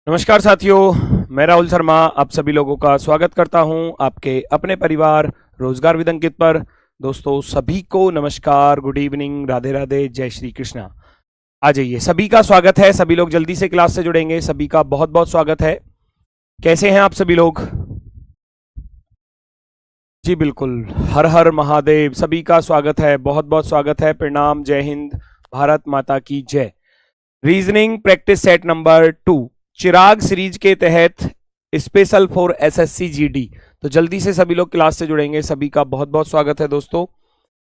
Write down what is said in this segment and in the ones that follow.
नमस्कार साथियों, मैं राहुल शर्मा आप सभी लोगों का स्वागत करता हूं आपके अपने परिवार रोजगार विद अंकित पर। दोस्तों सभी को नमस्कार, गुड इवनिंग, राधे राधे, जय श्री कृष्णा। आ जाइए, सभी का स्वागत है। सभी लोग जल्दी से क्लास से जुड़ेंगे। सभी का बहुत बहुत स्वागत है। कैसे हैं आप सभी लोग? जी बिल्कुल, हर हर महादेव। सभी का स्वागत है, बहुत बहुत स्वागत है। प्रणाम, जय हिंद, भारत माता की जय। रीजनिंग प्रैक्टिस सेट नंबर 2 चिराग सीरीज के तहत स्पेशल फॉर एसएससी जीडी। तो जल्दी से सभी लोग क्लास से जुड़ेंगे। सभी का बहुत बहुत स्वागत है दोस्तों।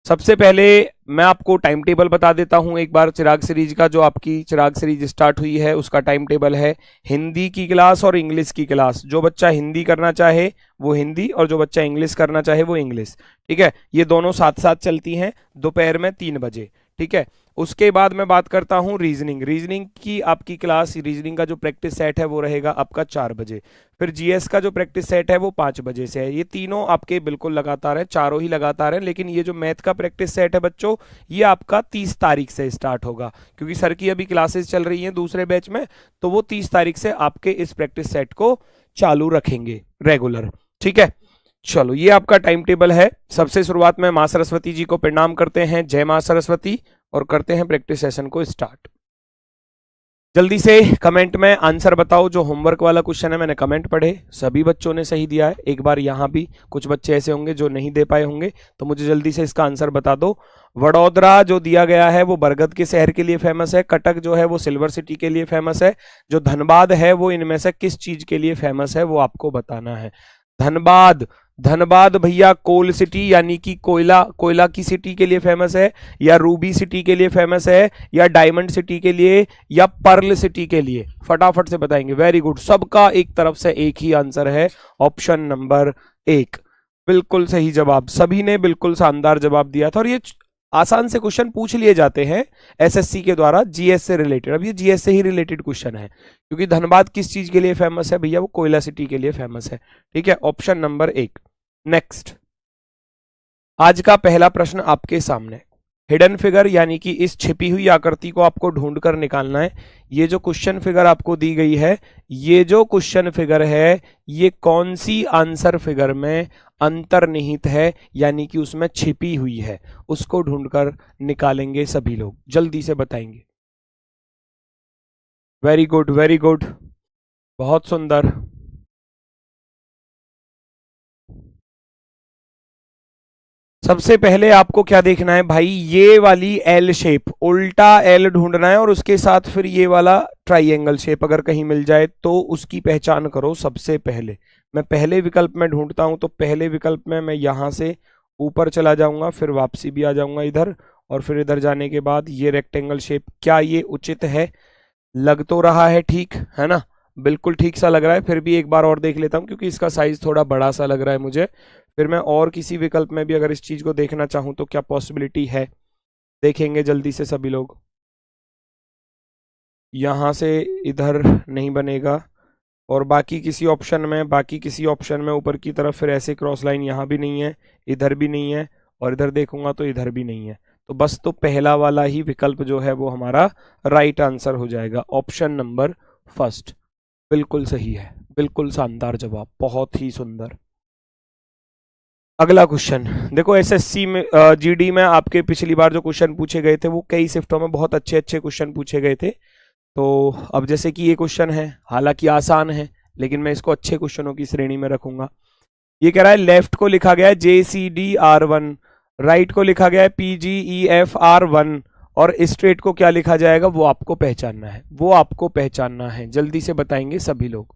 सबसे पहले मैं आपको टाइम टेबल बता देता हूं एक बार चिराग सीरीज का। जो आपकी चिराग सीरीज स्टार्ट हुई है उसका टाइम टेबल है हिंदी की क्लास और इंग्लिश की क्लास। जो बच्चा हिंदी करना चाहे वो हिंदी और जो बच्चा इंग्लिश करना चाहे वो इंग्लिश। ठीक है, ये दोनों साथ साथ चलती हैं दोपहर में 3 बजे। ठीक है, उसके बाद मैं बात करता हूं रीजनिंग की आपकी क्लास। रीजनिंग का जो प्रैक्टिस सेट है वो रहेगा आपका 4 बजे। फिर जीएस का जो प्रैक्टिस सेट है वो 5 बजे से है। ये तीनों आपके बिल्कुल लगातार है, चारों ही लगातार हैं। लेकिन ये जो मैथ का प्रैक्टिस सेट है बच्चों, ये आपका 30 तारीख से स्टार्ट होगा, क्योंकि सर की अभी क्लासेस चल रही हैं दूसरे बैच में। तो वो 30 तारीख से आपके इस प्रैक्टिस सेट को चालू रखेंगे रेगुलर। ठीक है, चलो ये आपका टाइम टेबल है। सबसे शुरुआत में मां सरस्वती जी को प्रणाम करते हैं, जय मां सरस्वती, और करते हैं प्रैक्टिस सेशन को स्टार्ट। जल्दी से कमेंट में आंसर बताओ। जो होमवर्क वाला क्वेश्चन है मैंने कमेंट पढ़े, सभी बच्चों ने सही दिया है। एक बार यहां भी कुछ बच्चे ऐसे होंगे जो नहीं दे पाए होंगे, तो मुझे जल्दी से इसका आंसर बता दो। वडोदरा जो दिया गया है वो बरगद के शहर के लिए फेमस है। कटक जो है वो सिल्वर सिटी के लिए फेमस है। जो धनबाद है वो इनमें से किस चीज के लिए फेमस है वो आपको बताना है। धनबाद, धनबाद भैया कोल सिटी यानी कि कोयला की सिटी के लिए फेमस है, या रूबी सिटी के लिए फेमस है, या डायमंड सिटी के लिए, या पर्ल सिटी के लिए? फटाफट से बताएंगे। वेरी गुड, सबका एक तरफ से एक ही आंसर है, ऑप्शन नंबर 1 बिल्कुल सही जवाब। सभी ने बिल्कुल शानदार जवाब दिया था। और ये आसान से क्वेश्चन पूछ लिए जाते हैं एसएससी के द्वारा जीएस से रिलेटेड। अब ये जीएस से ही रिलेटेड क्वेश्चन है, क्योंकि धनबाद किस चीज के लिए फेमस है भैया? वो कोयला सिटी के लिए फेमस है। ठीक है, ऑप्शन नंबर 1। नेक्स्ट, आज का पहला प्रश्न आपके सामने। हिडन फिगर यानी कि इस छिपी हुई आकृति को आपको ढूंढकर निकालना है। ये जो क्वेश्चन फिगर आपको दी गई है, ये जो क्वेश्चन फिगर है, ये कौन सी आंसर फिगर में अंतर्निहित है, यानी कि उसमें छिपी हुई है, उसको ढूंढकर निकालेंगे सभी लोग। जल्दी से बताएंगे। वेरी गुड, वेरी गुड, बहुत सुंदर। सबसे पहले आपको क्या देखना है भाई? ये वाली एल शेप, उल्टा एल ढूंढना है, और उसके साथ फिर ये वाला ट्राइंगल शेप अगर कहीं मिल जाए तो उसकी पहचान करो। सबसे पहले मैं पहले विकल्प में ढूंढता हूं, तो पहले विकल्प में मैं यहां से ऊपर चला जाऊंगा, फिर वापसी भी आ जाऊंगा इधर, और फिर इधर जाने के बाद ये रेक्टेंगल शेप, क्या ये उचित है? लग तो रहा है ठीक है ना, बिल्कुल ठीक सा लग रहा है। फिर भी एक बार और देख लेता हूं, क्योंकि इसका साइज थोड़ा बड़ा सा लग रहा है मुझे। फिर मैं और किसी विकल्प में भी अगर इस चीज को देखना चाहूं तो क्या पॉसिबिलिटी है, देखेंगे जल्दी से सभी लोग। यहां से इधर नहीं बनेगा, और बाकी किसी ऑप्शन में ऊपर की तरफ फिर ऐसे क्रॉस लाइन यहां भी नहीं है, इधर भी नहीं है, और इधर देखूंगा तो इधर भी नहीं है। तो बस तो पहला वाला ही विकल्प जो है वो हमारा राइट आंसर हो जाएगा, ऑप्शन नंबर फर्स्ट। बिल्कुल सही है, बिल्कुल शानदार जवाब, बहुत ही सुंदर। अगला क्वेश्चन देखो, एसएससी में जीडी में आपके पिछली बार जो क्वेश्चन पूछे गए थे वो कई शिफ्टों में बहुत अच्छे अच्छे क्वेश्चन पूछे गए थे। तो अब जैसे कि ये क्वेश्चन है, हालांकि आसान है, लेकिन मैं इसको अच्छे क्वेश्चनों की श्रेणी में रखूंगा। ये कह रहा है लेफ्ट को लिखा गया है JCDR1, राइट को लिखा गया है PGEFR1, और स्ट्रेट को क्या लिखा जाएगा वो आपको पहचानना है, वो आपको पहचानना है। जल्दी से बताएंगे सभी लोग।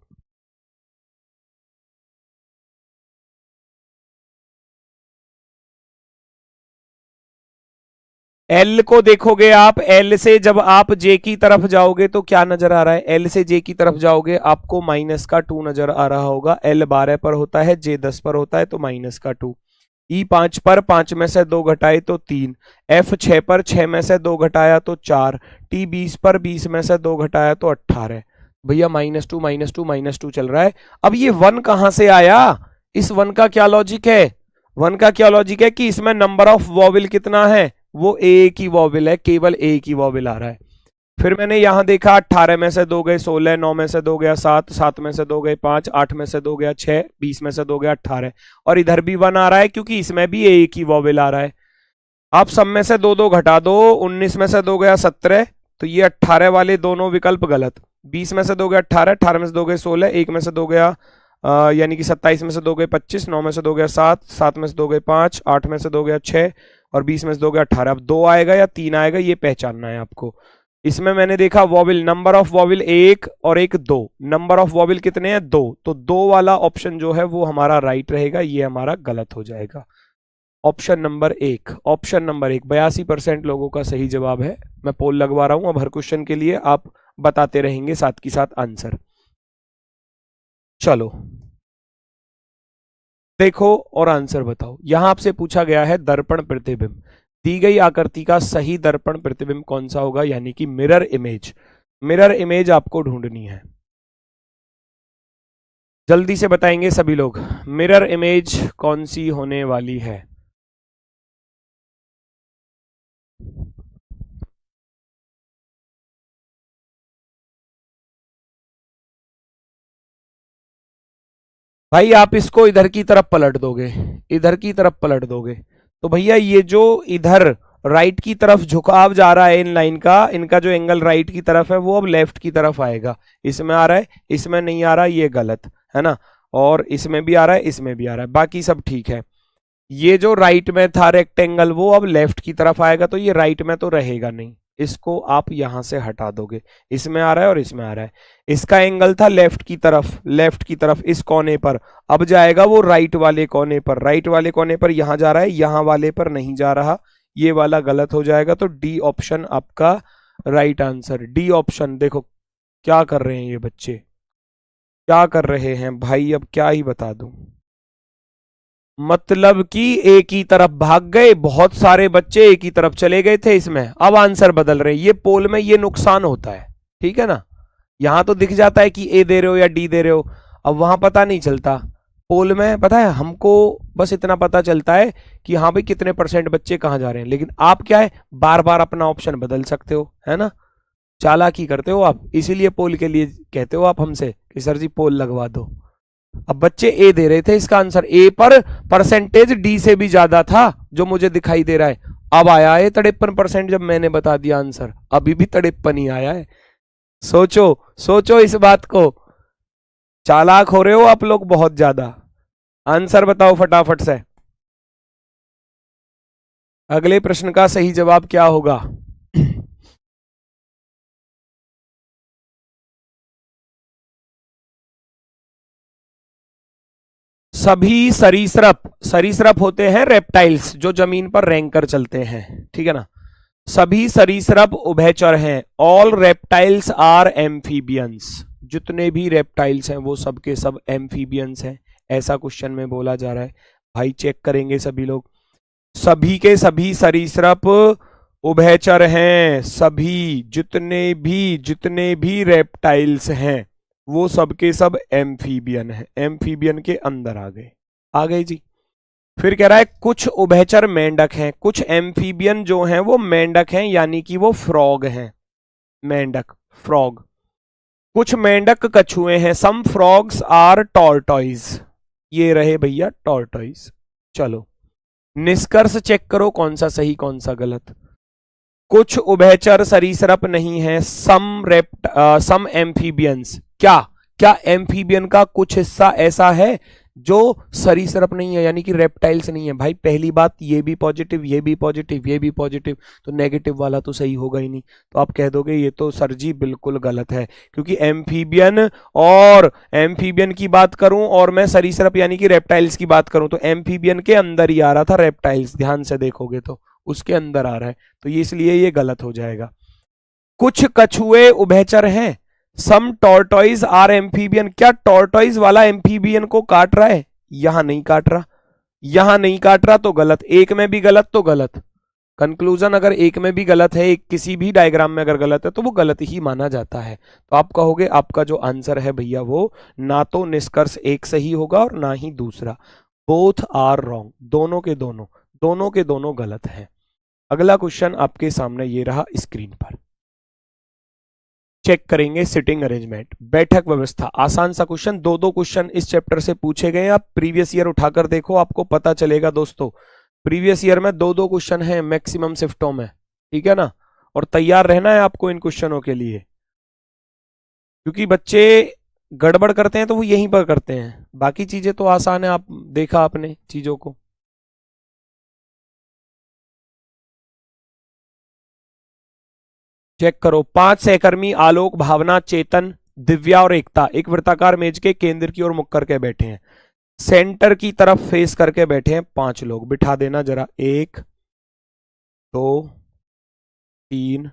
एल को देखोगे आप, एल से जब आप जे की तरफ जाओगे तो क्या नजर आ रहा है? एल से जे की तरफ जाओगे आपको -2 नजर आ रहा होगा। एल 12 पर होता है, जे 10 पर होता है, तो -2। ई 5 पर 5 में से 2 घटाए तो 3, एफ 6 पर 6 में से 2 घटाया तो 4, टी 20 पर 20 में से 2 घटाया तो 18। भैया -2 -2 -2 चल रहा है। अब ये 1 कहां से आया? इस 1 का क्या लॉजिक है? 1 का क्या लॉजिक है कि इसमें नंबर ऑफ वॉवेल कितना है? वो एक ही वॉवेल है, केवल एक ही वॉवेल आ रहा है। फिर मैंने यहां देखा 18 में से 2 गए 16, 9 में से 2 गया 7, 7 में से 2 गए 5, 8 में से 2 गया 6, 20 में से 2 गया 18, और इधर भी 1 आ रहा है क्योंकि इसमें भी एक ही वॉवेल आ रहा है। आप सब में से 2 2 घटा दो, 19 में से 2 गया 17, तो ये 18 वाले दोनों विकल्प गलत। 20 में से 2 गया 18, 18 में से 2 गए 16, 1 में से 2 गया यानी कि 27 में से 2 गए 25, 9 में से 2 गया 7, 7 में से 2 गए 5, 8 में से 2 गया 6, और 20 में से 2 गया 18। अब 2 आएगा या 3 आएगा ये पहचानना है आपको। इसमें मैंने देखा वॉविल, नंबर ऑफ वॉविल 1 और एक 2, नंबर ऑफ वॉविल कितने हैं 2, तो 2 वाला ऑप्शन जो है वो हमारा राइट रहेगा, ये हमारा गलत हो जाएगा। ऑप्शन नंबर 1, ऑप्शन नंबर 1 82% लोगों का सही जवाब है। मैं पोल लगवा रहा हूं, अब हर क्वेश्चन के लिए आप बताते रहेंगे साथ की साथ आंसर। चलो देखो और आंसर बताओ। यहां आपसे पूछा गया है दर्पण प्रतिबिंब, दी गई आकृति का सही दर्पण प्रतिबिंब कौन सा होगा, यानी कि मिरर इमेज। मिरर इमेज आपको ढूंढनी है, जल्दी से बताएंगे सभी लोग, मिरर इमेज कौन सी होने वाली है। भाई आप इसको इधर की तरफ पलट दोगे, इधर की तरफ पलट दोगे, तो भैया ये जो इधर राइट की तरफ झुकाव जा रहा है इन लाइन का, इनका जो एंगल राइट की तरफ है वो अब लेफ्ट की तरफ आएगा। इसमें आ रहा है, इसमें नहीं आ रहा, ये गलत है ना, और इसमें भी आ रहा है, इसमें भी आ रहा है, बाकी सब ठीक है। ये जो राइट में था रेक्टेंगल वो अब लेफ्ट की तरफ आएगा, तो ये राइट में तो रहेगा नहीं, इसको आप यहां से हटा दोगे। इसमें आ रहा है और इसमें आ रहा है, इसका एंगल था लेफ्ट की तरफ, लेफ्ट की तरफ इस कोने पर, अब जाएगा वो राइट वाले कोने पर, राइट वाले कोने पर यहां जा रहा है, यहां वाले पर नहीं जा रहा, ये वाला गलत हो जाएगा। तो डी ऑप्शन आपका राइट आंसर, डी ऑप्शन। देखो क्या कर रहे हैं ये बच्चे, क्या कर रहे हैं भाई, अब क्या ही बता दूं, मतलब कि एक ही तरफ भाग गए, बहुत सारे बच्चे एक ही तरफ चले गए थे इसमें, अब आंसर बदल रहे हैं। ये पोल में ये नुकसान होता है, ठीक है ना, यहां तो दिख जाता है कि ए दे रहे हो या डी दे रहे हो, अब वहां पता नहीं चलता। पोल में पता है हमको बस इतना पता चलता है कि हाँ भाई कितने % बच्चे कहां जा रहे हैं, लेकिन आप क्या है बार बार अपना ऑप्शन बदल सकते हो, है ना, चालाकी करते हो आप, इसीलिए पोल के लिए कहते हो आप हमसे कि सर जी पोल लगवा दो। अब बच्चे ए दे रहे थे, इसका आंसर ए पर परसेंटेज डी से भी ज्यादा था जो मुझे दिखाई दे रहा है, अब आया है 53% जब मैंने बता दिया आंसर, अभी भी 53 ही आया है। सोचो सोचो इस बात को, चालाक हो रहे हो आप लोग बहुत ज्यादा। आंसर बताओ फटाफट से, अगले प्रश्न का सही जवाब क्या होगा। सभी सरीसृप, सरीसृप होते हैं रेप्टाइल्स जो जमीन पर रेंग कर चलते हैं, ठीक है ना, सभी सरीसृप उभयचर हैं, ऑल रेप्टाइल्स आर एम्फीबियंस, जितने भी रेप्टाइल्स हैं वो सब के सब एम्फीबियंस हैं, ऐसा क्वेश्चन में बोला जा रहा है। भाई चेक करेंगे सभी लोग, सभी के सभी सरीसृप उभयचर हैं, सभी जितने भी रेप्टाइल्स हैं वो सब के सब एम्फीबियन है, एम्फीबियन के अंदर आ गए जी। फिर कह रहा है कुछ उभयचर मेंढक हैं, कुछ एम्फीबियन जो हैं वो मेंढक हैं, यानी कि वो फ्रॉग हैं, मेंढक फ्रॉग। कुछ मेंढक कछुए हैं, सम फ्रॉग्स आर टॉर्टॉइज, ये रहे भैया टॉर्टॉइज। चलो निष्कर्ष चेक करो कौन सा सही कौन सा गलत। कुछ उभयचर सरीसृप नहीं है, सम एम्फीबियंस, क्या क्या एम्फीबियन का कुछ हिस्सा ऐसा है जो सरीसृप नहीं है, यानी कि रेप्टाइल्स नहीं है। भाई पहली बात ये भी पॉजिटिव, ये भी पॉजिटिव, ये भी पॉजिटिव, तो नेगेटिव वाला तो सही होगा ही नहीं, तो आप कह दोगे ये तो सर जी बिल्कुल गलत है, क्योंकि एम्फीबियन और एम्फीबियन की बात करूं और मैं सरीसृप यानी कि रेप्टाइल्स की बात करूं तो एम्फीबियन के अंदर ही आ रहा था रेप्टाइल्स, ध्यान से देखोगे तो उसके अंदर आ रहा है, तो ये इसलिए ये गलत हो जाएगा। कुछ कछुए उभयचर हैं, सम टॉर्टॉइज आर एम्फीबियन, क्या टॉर्टॉइज वाला एम्फीबियन को काट रहा है, यहां नहीं काट रहा, यहां नहीं काट रहा तो गलत, एक में भी गलत तो गलत। कंक्लूजन अगर एक में भी गलत है, एक किसी भी डायग्राम में अगर गलत है तो वो गलत ही माना जाता है। तो आप कहोगे आपका जो आंसर है भैया वो ना तो निष्कर्ष एक सही होगा और ना ही दूसरा, बोथ आर रॉन्ग, दोनों के दोनों गलत हैं। अगला क्वेश्चन आपके सामने ये रहा स्क्रीन पर, चेक करेंगे सिटिंग अरेंजमेंट, बैठक व्यवस्था। आसान सा क्वेश्चन, दो दो क्वेश्चन इस चैप्टर से पूछे गए। आप प्रीवियस ईयर उठाकर देखो, आपको पता चलेगा दोस्तों। प्रीवियस ईयर में दो दो क्वेश्चन हैं मैक्सिमम शिफ्टों में, ठीक है ना। और तैयार रहना है आपको इन क्वेश्चनों के लिए, क्योंकि बच्चे गड़बड़ करते हैं तो वो यहीं पर करते हैं, बाकी चीजें तो आसान है, आप देखा आपने चीजों को। चेक करो, 5 सहकर्मी आलोक, भावना, चेतन, दिव्या और एकता एक वृत्ताकार मेज के केंद्र की ओर मुख करके बैठे हैं। सेंटर की तरफ फेस करके बैठे हैं 5 लोग। बिठा देना जरा, 1 2 3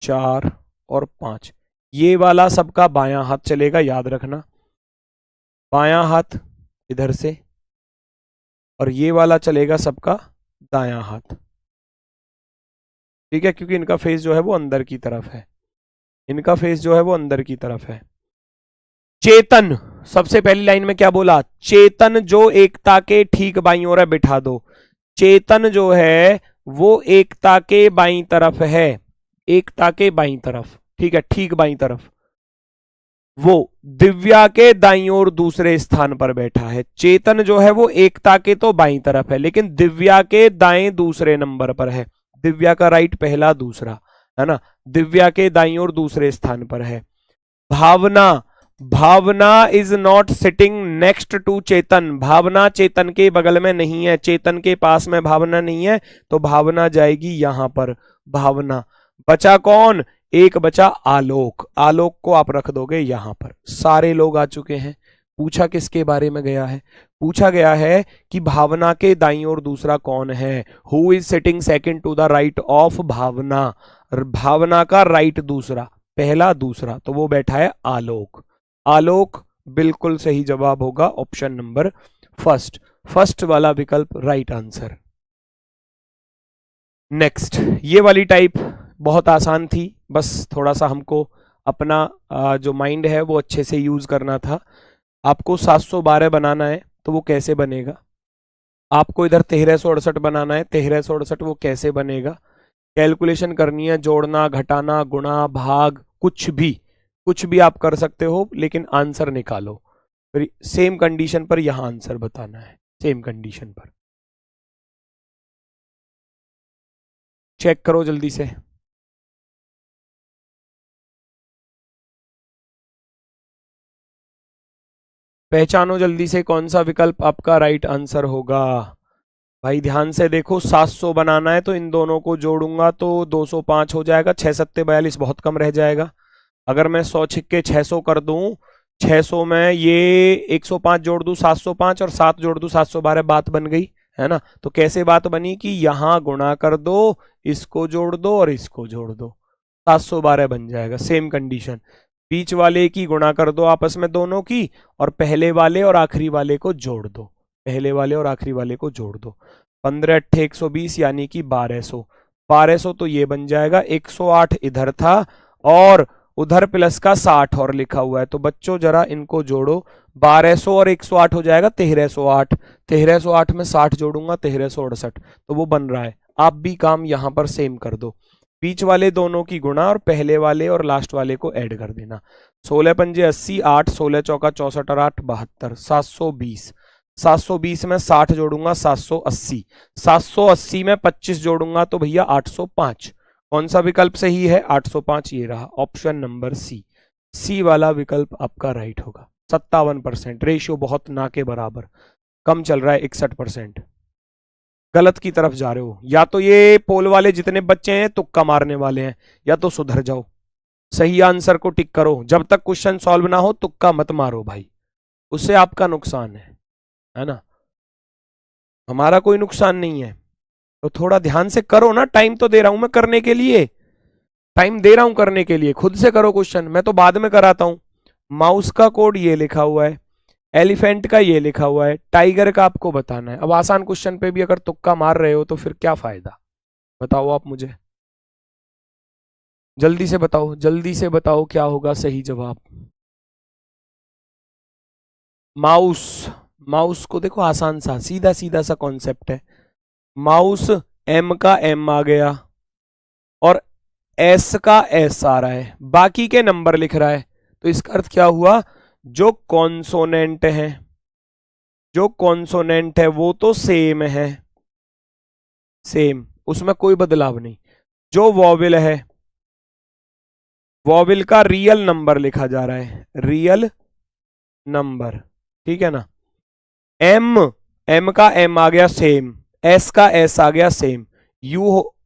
4 और 5। ये वाला सबका बायां हाथ चलेगा, याद रखना, बायां हाथ इधर से, और ये वाला चलेगा सबका दायां हाथ, ठीक है, क्योंकि इनका फेस जो है वो अंदर की तरफ है, इनका फेस जो है वो अंदर की तरफ है। चेतन, सबसे पहली लाइन में क्या बोला, चेतन जो एकता के ठीक बाईं ओर है, बिठा दो। चेतन जो है वो एकता के बाईं तरफ है, एकता के बाईं तरफ, ठीक है, ठीक बाईं तरफ। वो दिव्या के दाईं ओर दूसरे स्थान पर बैठा है। चेतन जो है वो एकता के तो बाईं तरफ है, लेकिन दिव्या के दाएं दूसरे नंबर पर है। दिव्या का राइट पहला दूसरा, है ना, दिव्या के दाईं ओर दूसरे स्थान पर है। Bhavana, Bhavana is not sitting next to Chetan. Bhavana Chetan के बगल में नहीं है, चेतन के पास में भावना नहीं है, तो भावना जाएगी यहां पर। भावना बचा कौन, एक बचा आलोक। आलोक को आप रख दोगे यहां पर। सारे लोग आ चुके हैं। पूछा किसके बारे में गया है, पूछा गया है कि भावना के दाईं ओर दूसरा कौन है, who is sitting second to the right of Bhavana. Bhavana का राइट दूसरा, पहला दूसरा, तो वो बैठा है आलोक। आलोक बिल्कुल सही जवाब होगा, ऑप्शन नंबर फर्स्ट, फर्स्ट वाला विकल्प राइट आंसर। नेक्स्ट, ये वाली टाइप बहुत आसान थी, बस थोड़ा सा हमको अपना जो माइंड है वो अच्छे से यूज करना था। आपको 712 बनाना है तो वो कैसे बनेगा, आपको इधर 1368 बनाना है, 1368 वो कैसे बनेगा, कैलकुलेशन करनी है, जोड़ना, घटाना, गुणा, भाग, कुछ भी आप कर सकते हो, लेकिन आंसर निकालो। फिर सेम कंडीशन पर यहां आंसर बताना है, सेम कंडीशन पर। चेक करो जल्दी से, पहचानो जल्दी से कौन सा विकल्प आपका राइट आंसर होगा। भाई ध्यान से देखो, 700 बनाना है तो इन दोनों को जोड़ूंगा तो 205 हो जाएगा, 6 सत्ते 42 बहुत कम रह जाएगा। अगर मैं 100 छिक्के 600 कर दूं, 600 में ये 105 जोड़ दूं 705 और 7 जोड़ दूं 712, बात बन गई, है ना। तो कैसे बात बनी कि यहां गुणा कर दो, इसको जोड़ दो और इसको जोड़ दो, 712 बन जाएगा। सेम कंडीशन, बीच वाले की गुणा कर दो आपस में दोनों की, और पहले वाले और आखिरी वाले को जोड़ दो, पहले वाले और आखिरी वाले को जोड़ दो। 15 अट्ठे 120 यानी कि 1200, 1200 तो ये बन जाएगा। 108 इधर था और उधर प्लस का 60 और लिखा हुआ है, तो बच्चों जरा इनको जोड़ो, 1200 और 108 हो जाएगा 1308, 1308 में 60 जोड़ूंगा 1368, तो वो बन रहा है। आप भी काम यहां पर सेम कर दो, बीच वाले दोनों की गुणा और पहले वाले और लास्ट वाले को ऐड कर देना। 16 पंजे 80, 8 16 चौका 64 और 8 72, 720, 720 में 60 जोड़ूंगा 780, 780 में 25 जोड़ूंगा तो भैया 805। कौन सा विकल्प सही है, 805 ये रहा, ऑप्शन नंबर सी, सी वाला विकल्प आपका राइट होगा। 57%, रेशियो बहुत ना के बराबर, कम चल रहा है 61%। गलत की तरफ जा रहे हो, या तो ये पोल वाले जितने बच्चे हैं तुक्का मारने वाले हैं, या तो सुधर जाओ, सही आंसर को टिक करो। जब तक क्वेश्चन सॉल्व ना हो तुक्का मत मारो भाई, उससे आपका नुकसान है ना, हमारा कोई नुकसान नहीं है। तो थोड़ा ध्यान से करो ना, टाइम तो दे रहा हूं मैं करने के लिए, टाइम दे रहा हूं करने के लिए, खुद से करो क्वेश्चन, मैं तो बाद में कराता हूं। माउस का कोड ये लिखा हुआ है, एलिफेंट का ये लिखा हुआ है, टाइगर का आपको बताना है। अब आसान क्वेश्चन पे भी अगर तुक्का मार रहे हो तो फिर क्या फायदा, बताओ आप मुझे, जल्दी से बताओ, जल्दी से बताओ क्या होगा सही जवाब। माउस, माउस को देखो आसान सा सीधा सीधा सा कॉन्सेप्ट है, माउस एम का एम आ गया और एस का एस आ रहा है, बाकी के नंबर लिख रहा है, तो इसका अर्थ क्या हुआ, जो कॉन्सोनेंट है, जो कॉन्सोनेंट है वो तो सेम है, सेम, उसमें कोई बदलाव नहीं। जो वॉवेल है, वॉवेल का रियल नंबर लिखा जा रहा है, रियल नंबर, ठीक है ना। एम, एम का एम आ गया सेम, एस का एस आ गया सेम,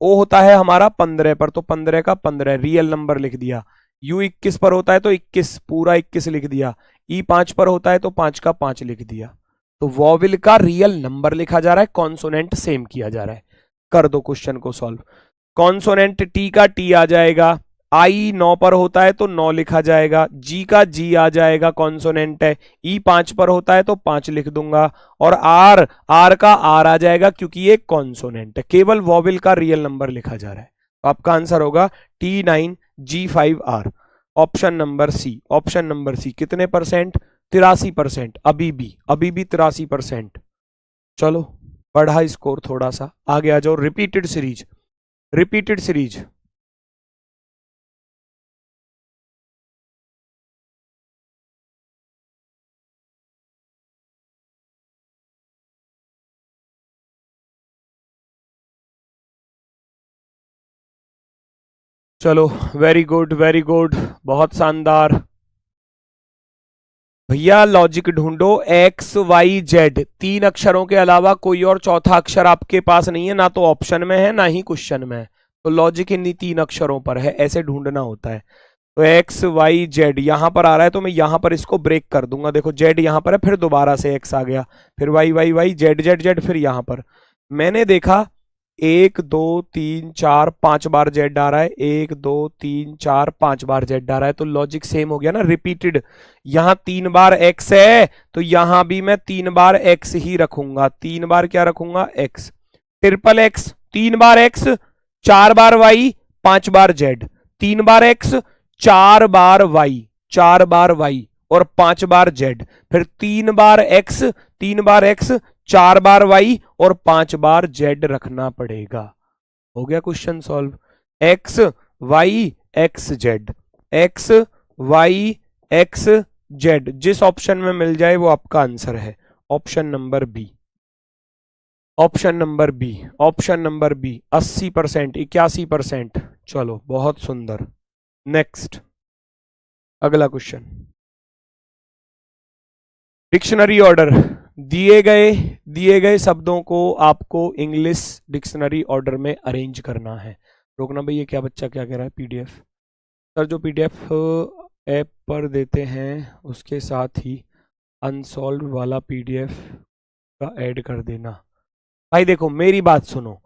ओ होता है हमारा 15 पर, तो 15 का 15 रियल नंबर लिख दिया। यू 21 पर होता है तो 21 पूरा 21 लिख दिया। ई 5 पर होता है तो 5 का 5 लिख दिया। तो वॉवेल का रियल नंबर लिखा जा रहा है, कॉन्सोनेंट सेम किया जा रहा है। कर दो क्वेश्चन को सॉल्व। कॉन्सोनेंट टी का टी आ जाएगा, आई 9 पर होता है तो 9 लिखा जाएगा, जी का जी आ जाएगा, कॉन्सोनेंट है। ई 5 पर होता है तो 5 लिख दूंगा, और आर, आर का आर आ जाएगा क्योंकि ये कॉन्सोनेंट है। केवल वॉवेल का रियल नंबर लिखा जा रहा है। तो आपका आंसर होगा T9 G5R, option number C. Option number C कितने परसेंट, 83%, अभी भी 83%। चलो बढ़ा स्कोर थोड़ा सा, आगे आ जाओ। रिपीटेड सीरीज, रिपीटेड सीरीज, चलो वेरी गुड वेरी गुड, बहुत शानदार। भैया लॉजिक ढूंढो, एक्स वाई जेड, 3 अक्षरों के अलावा कोई और चौथा अक्षर आपके पास नहीं है, ना तो ऑप्शन में है ना ही क्वेश्चन में है। तो लॉजिक इन्हीं 3 अक्षरों पर है, ऐसे ढूंढना होता है। तो एक्स वाई जेड यहां पर आ रहा है तो मैं यहां पर इसको ब्रेक कर दूंगा। देखो जेड यहां पर है, फिर दोबारा से एक्स आ गया, फिर Y Y Y, Z Z Z, फिर यहां पर मैंने देखा 1 2 3 4 5 बार जेड आ रहा है, 1 2 3 4 5 बार जेड आ रहा है, तो लॉजिक सेम हो गया ना, रिपीटेड। यहां 3 बार एक्स है तो यहां भी मैं 3 बार एक्स ही रखूंगा, 3 बार क्या रखूंगा, एक्स। ट्रिपल एक्स, 3 बार एक्स, 4 बार वाई, 5 बार जेड, 3 बार एक्स, 4 बार वाई, 4 बार वाई और 5 बार जेड, फिर 3 बार एक्स, 3 बार एक्स, 4 बार वाई और 5 बार जेड रखना पड़ेगा। हो गया question solve. X Y X Z, X Y X Z, जिस ऑप्शन में मिल जाए वो आपका आंसर है। Option number B, option number B, option number B. 80%, 81%। चलो बहुत सुंदर। नेक्स्ट, अगला क्वेश्चन। डिक्शनरी ऑर्डर, दिए गए शब्दों को आपको इंग्लिश डिक्शनरी ऑर्डर में अरेंज करना है। रोकना भाई, ये क्या बच्चा क्या कह रहा है, पीडीएफ। सर जो पीडीएफ ऐप पर देते हैं उसके साथ ही अनसॉल्व वाला पीडीएफ का ऐड कर देना। भाई देखो मेरी बात सुनो,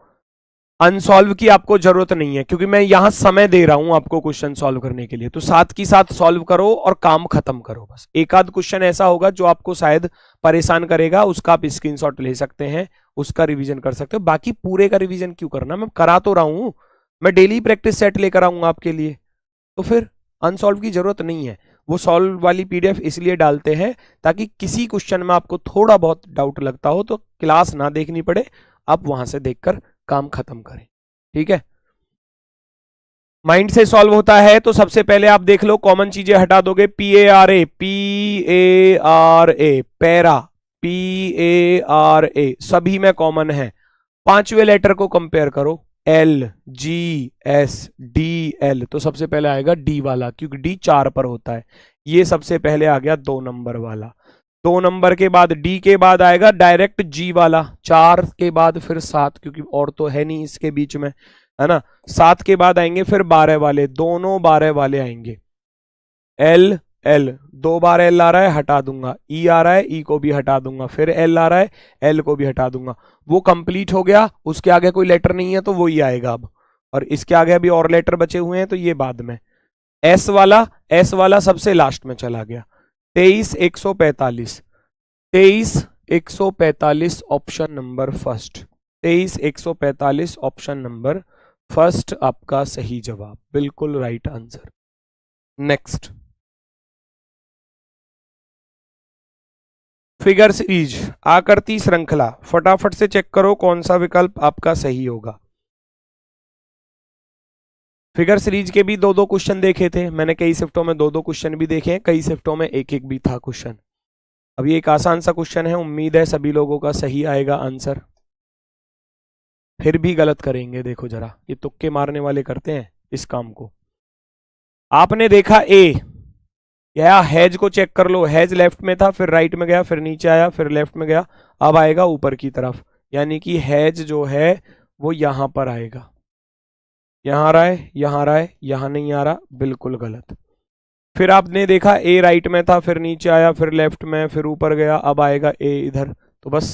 अनसॉल्व की आपको जरूरत नहीं है क्योंकि मैं यहां समय दे रहा हूं आपको क्वेश्चन सॉल्व करने के लिए, तो साथ की साथ सॉल्व करो और काम खत्म करो। बस एक आध क्वेश्चन ऐसा होगा जो आपको शायद परेशान करेगा, उसका आप स्क्रीनशॉट ले सकते हैं, उसका रिवीजन कर सकते हो। बाकी पूरे का रिवीजन क्यों करना, मैं करा तो रहा हूं, मैं डेली प्रैक्टिस सेट लेकर आऊंगा आपके लिए, तो फिर अनसॉल्व की जरूरत नहीं है। वो सॉल्व वाली पीडीएफ इसलिए डालते हैं ताकि किसी क्वेश्चन में आपको थोड़ा बहुत डाउट लगता हो तो क्लास ना देखनी पड़े, आप वहां से देखकर काम खत्म करें, ठीक है। माइंड से सॉल्व होता है तो सबसे पहले आप देख लो, कॉमन चीजें हटा दोगे। PARA, PARA, पैरा, PARA सभी में कॉमन है। 5वें लेटर को कंपेयर करो, LGSDL, तो सबसे पहले आएगा डी वाला क्योंकि डी 4 पर होता है। ये सबसे पहले आ गया 2 नंबर वाला। 2 नंबर के बाद डी के बाद आएगा डायरेक्ट जी वाला, 4 के बाद फिर 7 क्योंकि और तो है नहीं इसके बीच में, है ना। 7 के बाद आएंगे फिर 12 वाले, दोनों 12 वाले आएंगे। एल, एल 2 बार एल आ रहा है, हटा दूंगा। ई आ रहा है, ई को भी हटा दूंगा। फिर एल आ रहा है, एल को भी हटा दूंगा। वो कंप्लीट हो गया, उसके आगे कोई लेटर नहीं है तो वो ही आएगा अब, और इसके आगे अभी और लेटर बचे हुए हैं तो ये बाद में। एस वाला, एस वाला सबसे लास्ट में चला गया। 23 145, 23 145 option number first, 23 145 option number first आपका सही जवाब, बिल्कुल right answer. Next, figure series, आकृति श्रृंखला, फटाफट से चेक करो कौन सा विकल्प आपका सही होगा। फिगर सीरीज के भी दो दो क्वेश्चन देखे थे मैंने, कई शिफ्टों में दो दो क्वेश्चन भी देखे हैं, कई शिफ्टों में एक एक भी था क्वेश्चन। अब ये एक आसान सा क्वेश्चन है, उम्मीद है सभी लोगों का सही आएगा आंसर। फिर भी गलत करेंगे, देखो जरा, ये तुक्के मारने वाले करते हैं इस काम को। आपने देखा ए, या हैज को चेक कर लो, हैज लेफ्ट में था, फिर राइट में गया, फिर नीचे आया, फिर लेफ्ट में गया, अब आएगा ऊपर की तरफ, यानी कि हैज जो है वो यहां पर आएगा। यहां आ रहा है, यहां आ रहा है, यहां नहीं आ रहा, बिल्कुल गलत। फिर आपने देखा ए राइट में था, फिर नीचे आया, फिर लेफ्ट में, फिर ऊपर गया, अब आएगा ए इधर। तो बस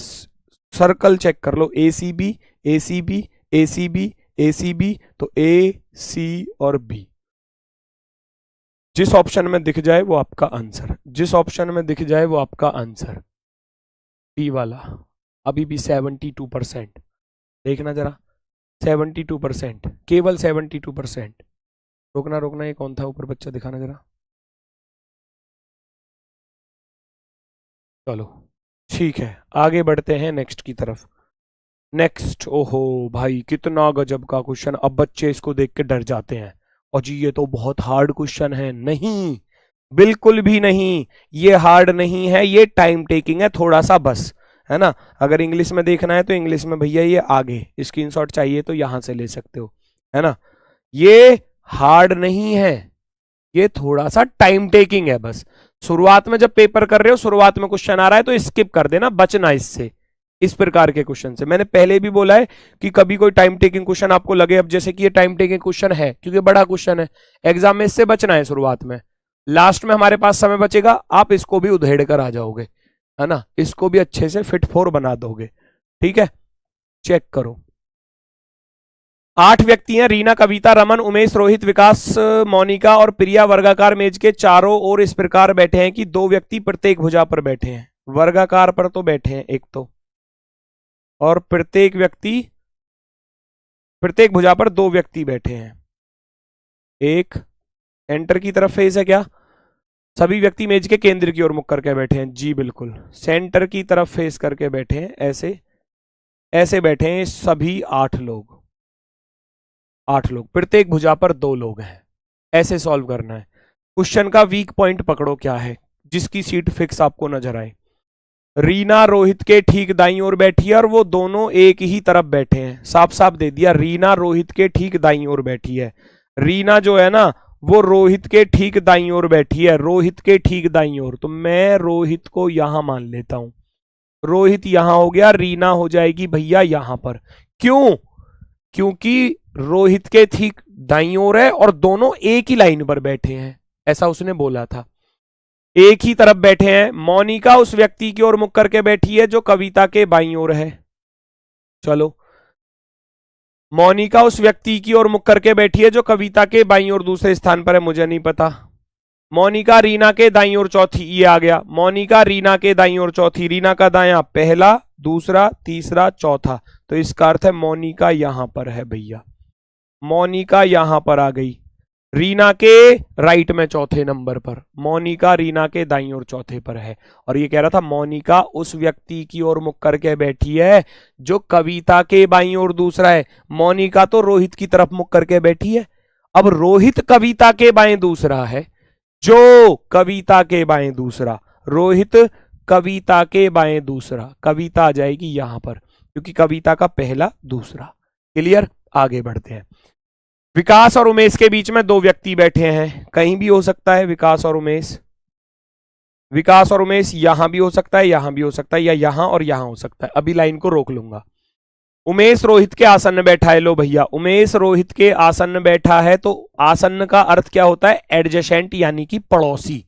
सर्कल चेक कर लो, ए सी बी, ए सी बी, ए सी बी, ए सी बी, तो ए सी और बी, जिस ऑप्शन में दिख जाए वो आपका आंसर, जिस ऑप्शन में दिख जाए वो आपका आंसर। बी वाला अभी भी 72%, देखना जरा, 72%, केवल 72%। रोकना रोकना, ये कौन था ऊपर बच्चा, दिखाना जरा। चलो ठीक है, आगे बढ़ते हैं नेक्स्ट की तरफ। नेक्स्ट, ओहो भाई कितना गजब का क्वेश्चन। अब बच्चे इसको देख के डर जाते हैं, और जी ये तो बहुत हार्ड क्वेश्चन है। नहीं, बिल्कुल भी नहीं, ये हार्ड नहीं है, ये टाइम टेकिंग है थोड़ा सा बस, है ना। अगर इंग्लिश में देखना है तो इंग्लिश में भैया ये आगे स्क्रीनशॉट चाहिए तो यहां से ले सकते हो, है ना। ये हार्ड नहीं है, ये थोड़ा सा टाइम टेकिंग है बस। शुरुआत में जब पेपर कर रहे हो, शुरुआत में क्वेश्चन आ रहा है तो स्किप कर देना, बचना इससे, इस प्रकार के क्वेश्चन से। मैंने पहले भी बोला है कि कभी कोई टाइम टेकिंग क्वेश्चन आपको लगे, अब जैसे कि ये टाइम टेकिंग क्वेश्चन है क्योंकि बड़ा क्वेश्चन है, एग्जाम में इससे बचना है शुरुआत में। लास्ट में हमारे पास समय बचेगा, आप इसको भी उधेड़ कर आ जाओगे, है ना, इसको भी अच्छे से फिट फोर बना दोगे। ठीक है, चेक करो। 8 व्यक्ति हैं, रीना, कविता, रमन, उमेश, रोहित, विकास, मोनिका और प्रिया वर्गाकार मेज के चारों ओर इस प्रकार बैठे हैं कि 2 व्यक्ति प्रत्येक भुजा पर बैठे हैं। वर्गाकार पर तो बैठे हैं एक तो, और प्रत्येक भुजा पर 2 व्यक्ति बैठे हैं। एक एंटर की तरफ फेस है क्या? सभी व्यक्ति मेज के केंद्र की ओर मुख करके बैठे हैं, जी बिल्कुल, सेंटर की तरफ फेस करके बैठे हैं, ऐसे ऐसे बैठे हैं सभी 8 लोग, 8 लोग, प्रत्येक भुजा पर 2 लोग हैं। ऐसे सॉल्व करना है। क्वेश्चन का वीक पॉइंट पकड़ो क्या है, जिसकी सीट फिक्स आपको नजर आए। रीना रोहित के ठीक दाईं ओर बैठी है और वो दोनों एक ही तरफ बैठे हैं, साफ साफ दे दिया, रीना रोहित के ठीक दाईं ओर बैठी है। रीना जो है ना वो रोहित के ठीक दाईं ओर बैठी है, रोहित के ठीक दाईं ओर, तो मैं रोहित को यहां मान लेता हूं। रोहित यहां हो गया, रीना हो जाएगी भैया यहां पर। क्यों? क्योंकि रोहित के ठीक दाईं ओर है और दोनों एक ही लाइन पर बैठे हैं, ऐसा उसने बोला था, एक ही तरफ बैठे हैं। मोनिका उस व्यक्ति की ओर मुख करके बैठी है जो कविता के बाईं ओर है। चलो, मोनिका उस व्यक्ति की ओर मुख करके बैठी है जो कविता के बाईं ओर दूसरे स्थान पर है, मुझे नहीं पता। मोनिका रीना के दाईं ओर चौथी, ये आ गया, मोनिका रीना के दाईं ओर चौथी, रीना का दायां पहला, दूसरा, तीसरा, चौथा, तो इसका अर्थ है मोनिका यहां पर है भैया, मोनिका यहां पर आ गई। रीना के राइट में चौथे नंबर पर, मोनिका रीना के दाईं ओर चौथे पर है। और ये कह रहा था मोनिका उस व्यक्ति की ओर मुख करके बैठी है जो कविता के बाईं ओर दूसरा है। मोनिका तो रोहित की तरफ मुख करके बैठी है, अब रोहित कविता के बाएं दूसरा है, जो कविता के बाएं दूसरा, रोहित कविता के बाएं दूसरा, कविता आ जाएगी यहां पर क्योंकि कविता का पहला दूसरा। क्लियर, आगे बढ़ते हैं। विकास और उमेश के बीच में 2 व्यक्ति बैठे हैं, कहीं भी हो सकता है विकास और उमेश, विकास और उमेश यहां भी हो सकता है, यहां भी हो सकता है, या यहां और यहां हो सकता है। अभी लाइन को रोक लूंगा। उमेश रोहित के आसन्न बैठा है, लो भैया उमेश रोहित के आसन्न बैठा है, तो आसन्न का अर्थ क्या होता है? एडजेसेंट, यानी कि पड़ोसी।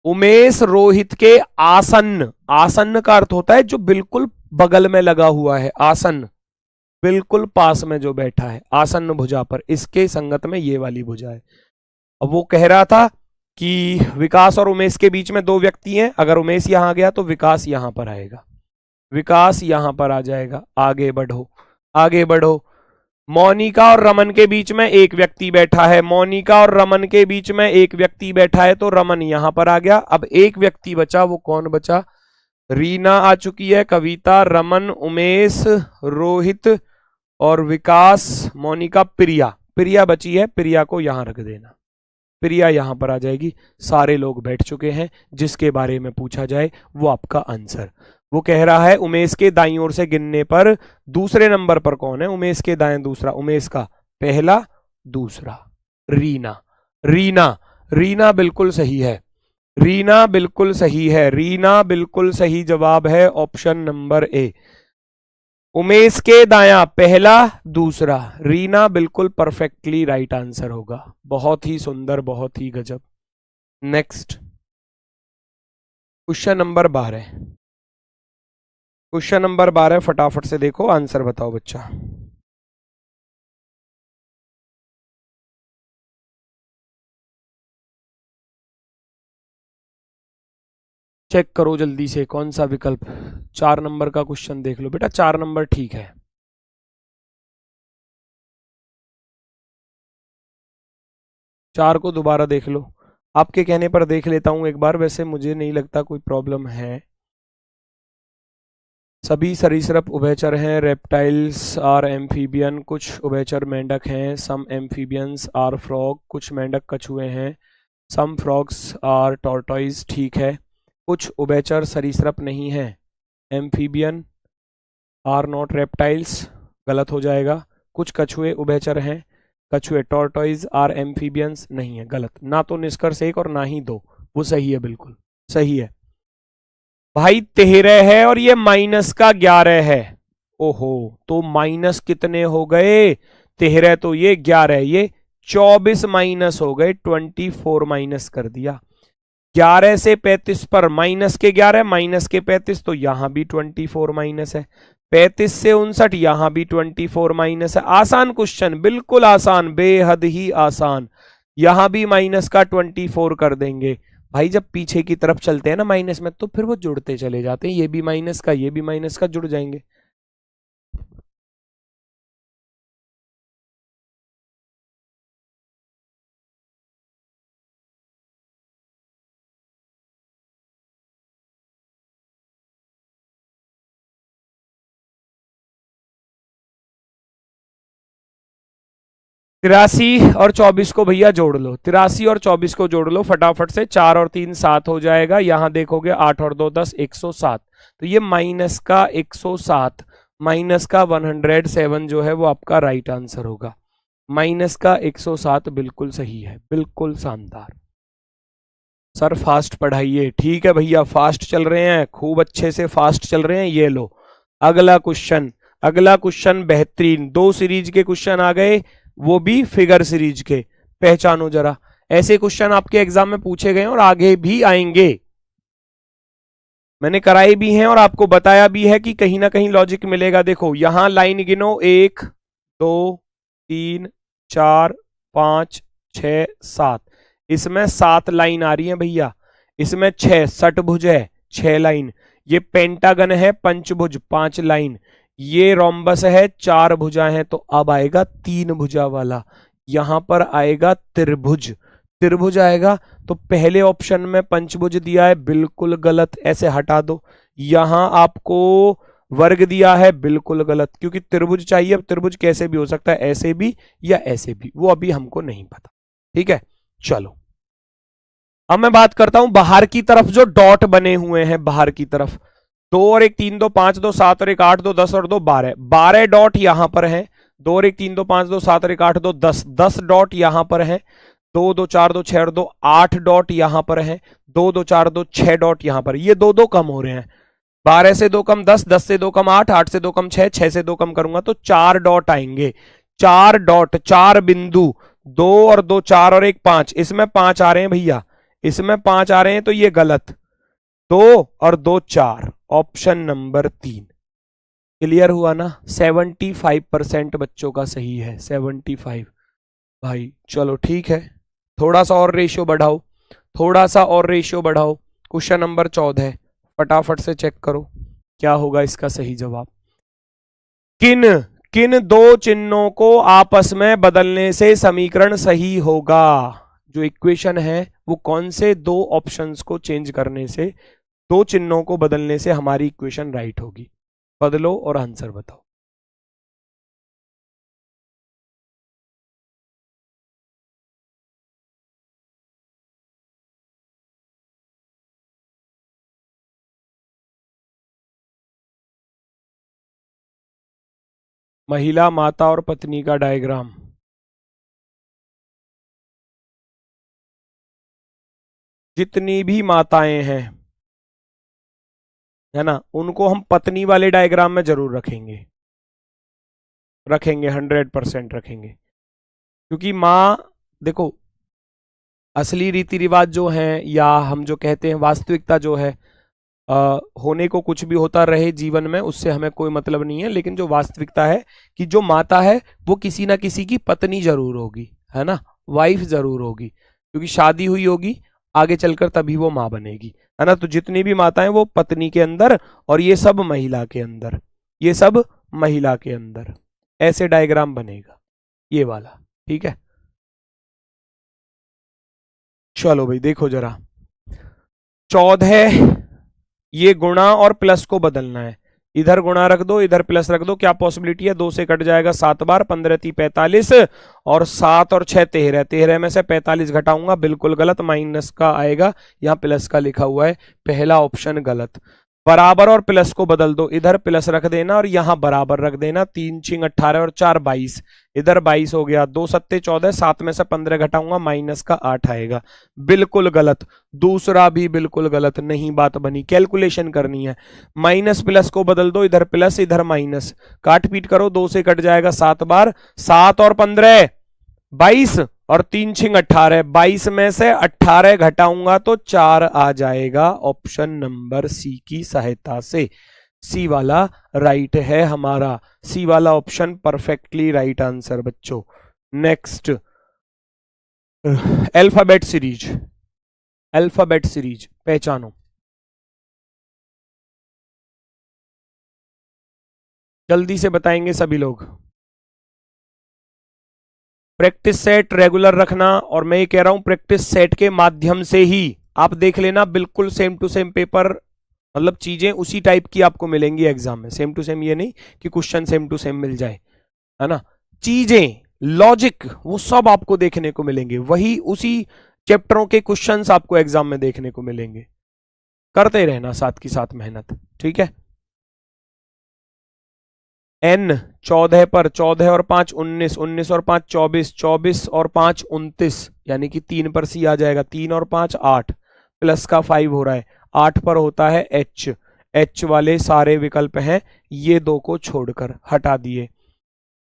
उमेश रोहित के आसन्न, आसन्न का अर्थ होता है जो बिल्कुल बगल में लगा हुआ है, आसन्न बिल्कुल पास में जो बैठा है, आसन्न भुजा पर, इसके संगत में ये वाली भुजा है। अब वो कह रहा था कि विकास और उमेश के बीच में 2 व्यक्ति हैं, अगर उमेश यहां गया तो विकास यहां पर आएगा, विकास यहां पर आ जाएगा। आगे बढ़ो, आगे बढ़ो। मोनिका और रमन के बीच में 1 व्यक्ति बैठा है, मोनिका और रमन के बीच में 1 व्यक्ति बैठा है, तो रमन यहां पर आ गया। अब 1 व्यक्ति बचा, वो कौन बचा? रीना आ चुकी है, कविता, रमन, उमेश, रोहित और विकास, मोनिका, प्रिया, प्रिया बची है, प्रिया को यहां रख देना, प्रिया यहां पर आ जाएगी। सारे लोग बैठ चुके हैं, जिसके बारे में पूछा जाए वो आपका आंसर। वो कह रहा है उमेश के दाईं ओर से गिनने पर दूसरे नंबर पर कौन है? उमेश के दाएं दूसरा, उमेश का पहला दूसरा, रीना। रीना, रीना बिल्कुल सही है, रीना बिल्कुल सही है, रीना बिल्कुल सही जवाब है ऑप्शन नंबर ए। उमेश के दाया पहला दूसरा, रीना बिल्कुल परफेक्टली राइट आंसर होगा। बहुत ही सुंदर, बहुत ही गजब। Next question number 12, question number 12 फटाफट से देखो, आंसर बताओ बच्चा। चेक करो जल्दी से कौन सा विकल्प। 4 नंबर का क्वेश्चन देख लो बेटा, 4 नंबर ठीक है। चार को दोबारा देख लो, आपके कहने पर देख लेता हूं एक बार, वैसे मुझे नहीं लगता कोई प्रॉब्लम है। सभी सरीसृप उभयचर हैं, रेप्टाइल्स आर एम्फीबियन, कुछ उभयचर मेंढक हैं, सम एम्फीबियंस आर फ्रॉग, कुछ मेंढक कछुए हैं, सम फ्रॉग्स आर टॉर्टॉइज, ठीक है। कुछ उभयचर सरीसृप नहीं है, एम्फीबियन आर नॉट रेप्टाइल्स, गलत हो जाएगा। कुछ कछुए उभयचर हैं, कछुए टॉर्टॉइज आर एम्फीबियंस, नहीं है, गलत। ना तो निष्कर्ष 1 और ना ही 2, वो सही है, बिल्कुल सही है भाई। 13 है और ये माइनस का 11 है। ओहो, तो माइनस कितने हो गए? 13 तो ये 11, ये 24 माइनस हो गए, 24 माइनस कर दिया। 11 से 35 पर माइनस के 11, माइनस के 35, तो यहां भी 24 माइनस है। 35 से 59, यहां भी 24 माइनस है। आसान क्वेश्चन, बिल्कुल आसान, बेहद ही आसान। यहां भी माइनस का 24 कर देंगे भाई। जब पीछे की तरफ चलते हैं ना माइनस में, तो फिर वो जुड़ते चले जाते हैं, ये भी माइनस का, ये भी माइनस का, जुड़ जाएंगे। तिरासी और 24 को भैया जोड़ लो, 83 और 24 को जोड़ लो फटाफट से। 4 और 3 7 हो जाएगा, यहां देखोगे 8 और 2 10, 107। तो ये माइनस का 107, माइनस का 107 जो है वो आपका राइट आंसर होगा। माइनस का 107 बिल्कुल सही है, बिल्कुल शानदार। सर फास्ट पढ़ाइए, ठीक है भैया, फास्ट चल रहे हैं, खूब अच्छे से फास्ट चल रहे हैं। ये लो अगला क्वेश्चन, अगला क्वेश्चन बेहतरीन। 2 सीरीज के क्वेश्चन आ गए, वो भी फिगर सीरीज के। पहचानो जरा, ऐसे क्वेश्चन आपके एग्जाम में पूछे गए और आगे भी आएंगे। मैंने कराए भी हैं और आपको बताया भी है कि कहीं ना कहीं लॉजिक मिलेगा। देखो यहां लाइन गिनो, 1 2 3 4 5 6 7, इसमें 7 लाइन आ रही है भैया। इसमें 6 षटभुज है, 6 लाइन। ये पेंटागन है, पंचभुज, 5 लाइन। ये रोम्बस है, 4 भुजा है। तो अब आएगा 3 भुजा वाला, यहां पर आएगा त्रिभुज, त्रिभुज आएगा। तो पहले ऑप्शन में पंचभुज दिया है, बिल्कुल गलत, ऐसे हटा दो। यहां आपको वर्ग दिया है, बिल्कुल गलत, क्योंकि त्रिभुज चाहिए। अब त्रिभुज कैसे भी हो सकता है, ऐसे भी या ऐसे भी, वो अभी हमको नहीं पता। ठीक है, चलो अब मैं बात करता हूं बाहर की तरफ जो डॉट बने हुए हैं, बाहर की तरफ 2 और 1 3 2 5 2 7 और 1 8 2 10 और 2 12, 12 डॉट यहां पर है। 2 और 1 3 2 5 2 7 और 1 8 2 10, 10 डॉट यहां पर है। 2 2 4 2 6 और 2 8 डॉट यहां पर है। 2 2 4 2 6 डॉट यहां पर, ये 2 2 कम हो रहे हैं। 12 से 2 कम 10, 10 से 2 कम 8, 8 से 2 कम 6, 6 से 2 कम करूंगा तो 4 डॉट आएंगे। 4 डॉट, 4 बिंदु, 2 और 2 4 और 1 5, इसमें 5 आ रहे हैं भैया, इसमें 5 आ रहे हैं, तो ये गलत। 2 और 2 4, ऑप्शन नंबर 3। क्लियर हुआ ना? 75% बच्चों का सही है, 75 भाई। चलो ठीक है, थोड़ा सा और रेशियो बढ़ाओ, थोड़ा सा और रेशियो बढ़ाओ। क्वेश्चन नंबर 14 फटाफट से चेक करो क्या होगा इसका सही जवाब। किन किन 2 चिन्हों को आपस में बदलने से समीकरण सही होगा? जो इक्वेशन है वो कौन से 2 ऑप्शंस को चेंज करने से, 2 चिन्हों को बदलने से हमारी इक्वेशन राइट होगी? बदलो और आंसर बताओ। महिला, माता और पत्नी का डायग्राम। जितनी भी माताएं हैं, है ना, उनको हम पत्नी वाले डायग्राम में जरूर रखेंगे, रखेंगे 100% रखेंगे। क्योंकि माँ, देखो, असली रीति रिवाज जो हैं, या हम जो कहते हैं वास्तविकता जो है, होने को कुछ भी होता रहे जीवन में, उससे हमें कोई मतलब नहीं है, लेकिन जो वास्तविकता है कि जो माता है वो किसी ना किसी की पत्नी जरूर होगी, है ना, वाइफ जरूर होगी, क्योंकि शादी हुई होगी आगे चलकर, तभी वो माँ बनेगी, है ना। तो जितनी भी माताएं वो पत्नी के अंदर, और ये सब महिला के अंदर, ये सब महिला के अंदर, ऐसे डायग्राम बनेगा ये वाला, ठीक है। चलो भाई देखो जरा, 14, ये गुणा और प्लस को बदलना है, इधर गुणा रख दो इधर प्लस रख दो, क्या पॉसिबिलिटी है, 2 से कट जाएगा 7 बार, 15 × 3 = 45, और 7 और 6 13, 13 में से 45 घटाऊंगा, बिल्कुल गलत, माइनस का आएगा, यहाँ प्लस का लिखा हुआ है, पहला ऑप्शन गलत। बराबर और प्लस को बदल दो, इधर प्लस रख देना और यहां बराबर रख देना, 3 × 6 = 18 और 4 = 22, इधर 22 हो गया, 2 × 7 = 14, 7 में से 15 घटाऊंगा, माइनस का 8 आएगा, बिल्कुल गलत, दूसरा भी बिल्कुल गलत, नहीं बात बनी, कैलकुलेशन करनी है, माइनस प्लस को बदल दो, इधर प्लस इधर माइनस, काट पीट करो, 2 से कट जाएगा 7 बार, 7 और 15 22, और 3 × 6 = 18, 22 में से 18 घटाऊंगा तो 4 आ जाएगा, ऑप्शन नंबर सी की सहायता से। सी वाला राइट है हमारा, सी वाला ऑप्शन परफेक्टली राइट आंसर बच्चों। Next, alphabet series, alphabet series पहचानो, जल्दी से बताएंगे सभी लोग। प्रैक्टिस सेट रेगुलर रखना, और मैं ये कह रहा हूं प्रैक्टिस सेट के माध्यम से ही आप देख लेना, बिल्कुल सेम टू सेम पेपर, मतलब चीजें उसी टाइप की आपको मिलेंगी एग्जाम में, सेम टू सेम ये नहीं कि क्वेश्चन सेम टू सेम मिल जाए, है ना, चीजें, लॉजिक, वो सब आपको देखने को मिलेंगे, वही उसी चैप्टरों के क्वेश्चंस आपको एग्जाम में देखने को मिलेंगे, करते रहना साथ की साथ मेहनत, ठीक है। n 14 पर, 14 और 5 19, 19 और 5 24, 24 और 5 29, यानी कि 3 पर सी आ जाएगा, 3 और 5 8, प्लस का 5 हो रहा है, 8 पर होता है h, h वाले सारे विकल्प हैं, ये 2 को छोड़कर हटा दिए।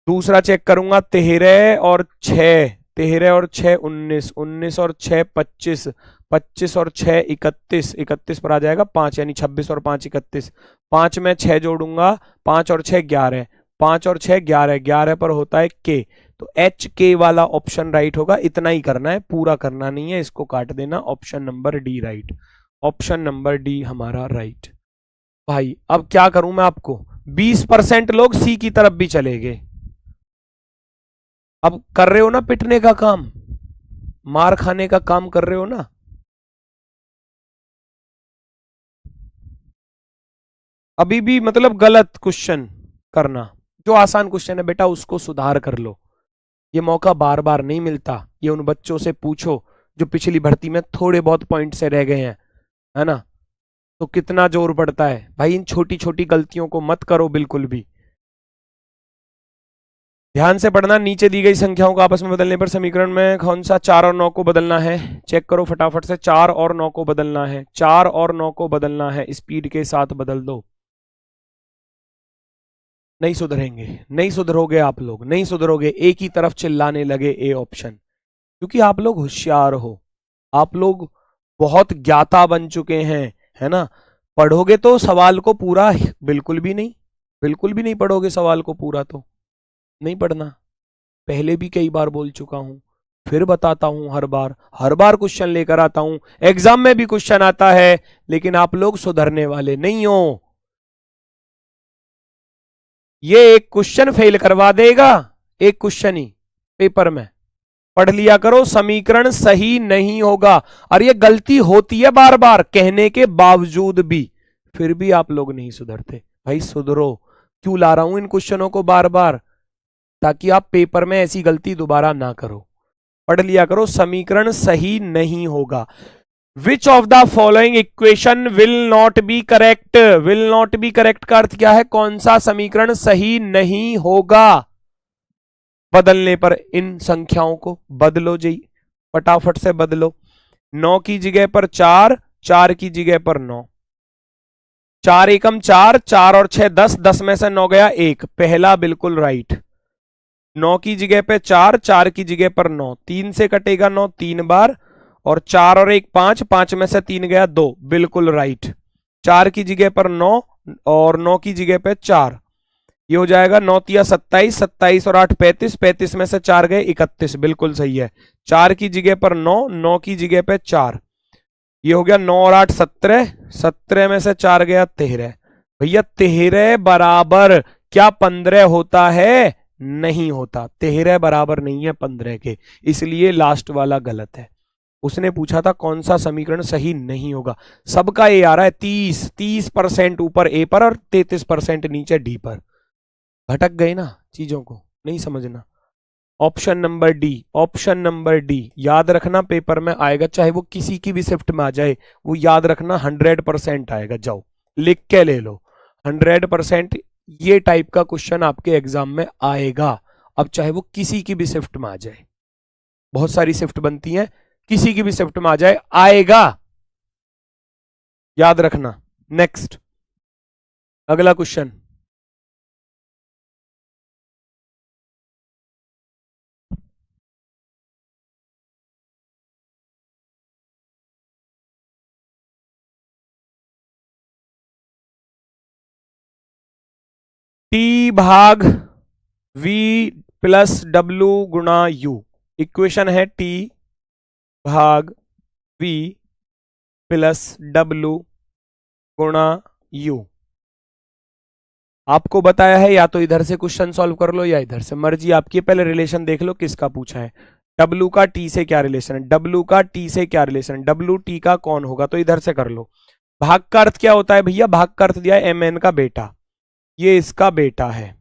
दूसरा चेक करूंगा, 13 और 6, 13 और 6 19, 19 और 6 25, 25 और 6 31, 31 पर आ जाएगा 5, यानी 26 और 5 31, 5 में 6 जोड़ूंगा, 5 और 6 11, 5 और 6 11, 11 पर होता है के, तो एच के वाला ऑप्शन राइट होगा, इतना ही करना है, पूरा करना नहीं है, इसको काट देना, option number D right, option number D हमारा राइट। भाई अब क्या करूं मैं आपको, 20% लोग सी की तरफ भी चले गए, अब कर रहे हो ना पिटने का काम, मार खाने का काम कर रहे हो ना, अभी भी मतलब गलत क्वेश्चन करना, जो आसान क्वेश्चन है बेटा उसको सुधार कर लो, ये मौका बार बार नहीं मिलता, ये उन बच्चों से पूछो जो पिछली भर्ती में थोड़े बहुत पॉइंट से रह गए हैं, है ना, तो कितना जोर पड़ता है भाई, इन छोटी छोटी गलतियों को मत करो बिल्कुल भी, ध्यान से पढ़ना। नीचे दी गई संख्याओं को आपस में बदलने पर समीकरण में कौन सा 4 और 9 को बदलना है, चेक करो फटाफट से, 4 और 9 को बदलना है, 4 और 9 को बदलना है, स्पीड के साथ बदल दो, नहीं सुधरेंगे, नहीं सुधरोगे आप लोग, नहीं सुधरोगे, एक ही तरफ चिल्लाने लगे ए ऑप्शन, क्योंकि आप लोग होशियार हो, आप लोग बहुत ज्ञाता बन चुके हैं, है ना, पढ़ोगे तो सवाल को पूरा, बिल्कुल भी नहीं, बिल्कुल भी नहीं पढ़ोगे सवाल को पूरा, तो नहीं पढ़ना, पहले भी कई बार बोल चुका हूं, फिर बताता हूं, हर बार क्वेश्चन लेकर आता हूं, एग्जाम में भी क्वेश्चन आता है, लेकिन आप लोग सुधरने वाले नहीं हो, ये एक क्वेश्चन फेल करवा देगा, एक क्वेश्चन ही पेपर में, पढ़ लिया करो, समीकरण सही नहीं होगा, और ये गलती होती है बार बार कहने के बावजूद भी, फिर भी आप लोग नहीं सुधरते, भाई सुधरो, क्यों ला रहा हूं इन क्वेश्चनों को बार बार, ताकि आप पेपर में ऐसी गलती दोबारा ना करो, पढ़ लिया करो, समीकरण सही नहीं होगा, which of the following equation will not be correct? Will not be correct का अर्थ क्या है? कौन सा समीकरण सही नहीं होगा? बदलने पर इन संख्याओं को बदलो जी, फटाफट से बदलो। 9 की जगह पर 4, 4 की जगह पर 9, 4 एकम 4, 4 और 6 10, 10 में से 9 गया 1, पहला बिल्कुल राइट। 9 की जगह पे 4, 4 की जगह पर 9, 3 से कटेगा 9 3 बार, और 4 और 1 5, 5 में से 3 गया 2, बिल्कुल राइट। 4 की जगह पर 9 और 9 की जगह पे 4, ये हो जाएगा 9 तिया 27, 27 और 8 35, 35 में से 4 गए 31, बिल्कुल सही है। 4 की जगह पर 9, 9 की जगह पे 4, ये हो गया 9 और 8 17, 17 में से 4 गया 13। भैया 13 बराबर क्या 15 होता है? नहीं होता, 13 बराबर नहीं है 15 के, इसलिए लास्ट वाला गलत है। उसने पूछा था कौन सा समीकरण सही नहीं होगा। सबका ए आ रहा है 30% ऊपर ए पर और 33% नीचे डी पर। भटक गए ना, चीजों को नहीं समझना। Option number D, option number D याद रखना, पेपर में आएगा, चाहे वो किसी की भी शिफ्ट में आ जाए, वो याद रखना 100% आएगा। जाओ लिख के ले लो, 100% ये टाइप का क्वेश्चन आपके एग्जाम में आएगा। अब चाहे वो किसी की भी शिफ्ट में आ जाए, बहुत सारी शिफ्ट बनती हैं, किसी की भी शिफ्ट में आ जाए, आएगा, याद रखना। नेक्स्ट, अगला क्वेश्चन। टी भाग वी प्लस डब्ल्यू गुणा यू। इक्वेशन है टी भाग वी प्लस डब्ल्यू गुणा यू। आपको बताया है या तो इधर से क्वेश्चन सॉल्व कर लो या इधर से, मर्जी आपकी। पहले रिलेशन देख लो किसका पूछा है। डब्ल्यू का टी से क्या रिलेशन है? डब्ल्यू का टी से क्या रिलेशन है? डब्ल्यू टी का कौन होगा? तो इधर से कर लो। भाग का अर्थ क्या होता है भैया? भाग का अर्थ दिया है एम एन का बेटा, ये इसका बेटा है,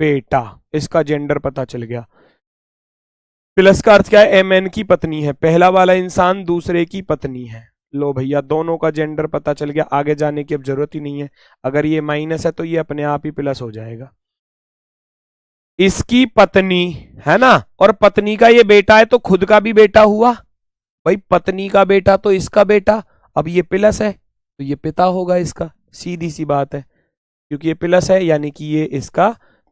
बेटा, इसका जेंडर पता चल गया। प्लस का अर्थ क्या है? एम एन की पत्नी है, पहला वाला इंसान दूसरे की पत्नी है। लो भैया दोनों का जेंडर पता चल गया, आगे जाने की अब जरूरत ही नहीं है। अगर ये माइनस है तो ये अपने आप ही प्लस हो जाएगा। इसकी पत्नी है ना, और पत्नी का ये बेटा है तो खुद का भी बेटा हुआ भाई, पत्नी का बेटा तो इसका बेटा। अब ये प्लस है तो ये पिता होगा इसका, सीधी सी बात है, क्योंकि ये प्लस है यानी कि ये इसका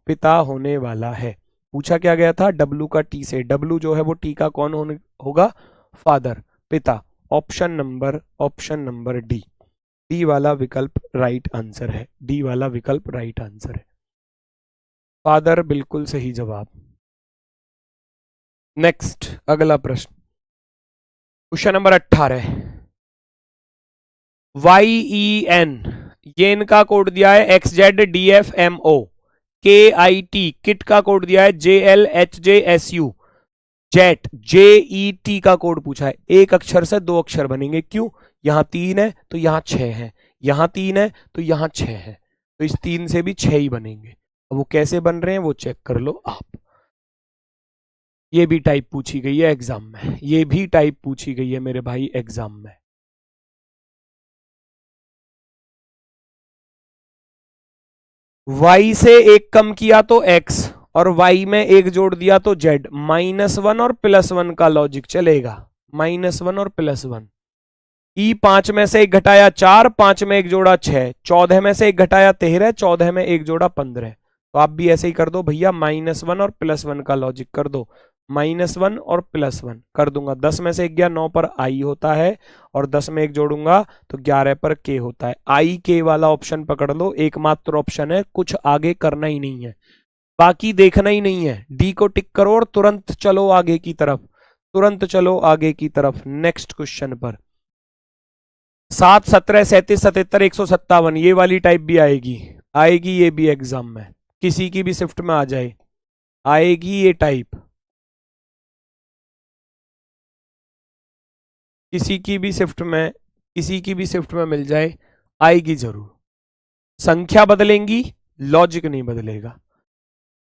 पिता होने वाला है। पूछा क्या गया था? डब्लू का टी से, डब्लू जो है वो टी का कौन होगा? फादर, पिता। ऑप्शन नंबर डी, डी वाला विकल्प राइट आंसर है, डी वाला विकल्प राइट आंसर है, फादर बिल्कुल सही जवाब। नेक्स्ट, अगला प्रश्न, क्वेश्चन नंबर 18। YEN, ये इनका कोड दिया है XZDFMO। KIT, किट का कोड दिया है JLHJSU। जेट, JET का कोड पूछा है। एक अक्षर से दो अक्षर बनेंगे, क्यों? यहां 3 है तो यहां 6 है, यहां 3 है तो यहां 6 है, तो इस 3 से भी 6 ही बनेंगे। अब वो कैसे बन रहे हैं वो चेक कर लो आप। ये भी टाइप पूछी गई है एग्जाम में, ये भी टाइप पूछी गई है मेरे भाई एग्जाम में। y से एक कम किया तो x, और y में एक जोड़ दिया तो z। -1 और +1 का लॉजिक चलेगा, -1 और +1। ई 5 में से एक घटाया 4, 5 में एक जोड़ा 6, 14 में से एक घटाया 13, 14 में एक जोड़ा 15। तो आप भी ऐसे ही कर दो भैया, -1 और +1 का लॉजिक कर दो। -1 और +1 कर दूंगा, 10 में से एक गया 9 पर i होता है, और 10 में एक जोड़ूंगा तो 11 पर k होता है। i k वाला ऑप्शन पकड़ लो, एकमात्र ऑप्शन है, कुछ आगे करना ही नहीं है, बाकी देखना ही नहीं है। डी को टिक करो और तुरंत चलो आगे की तरफ, तुरंत चलो आगे की तरफ। नेक्स्ट क्वेश्चन पर 7, 17, 37, 77, 157, ये वाली टाइप भी आएगी, आएगी ये भी एग्जाम में, किसी की भी शिफ्ट में आ जाए, आएगी ये टाइप, किसी की भी शिफ्ट में, किसी की भी शिफ्ट में मिल जाए, आएगी जरूर। संख्या बदलेंगी, लॉजिक नहीं बदलेगा।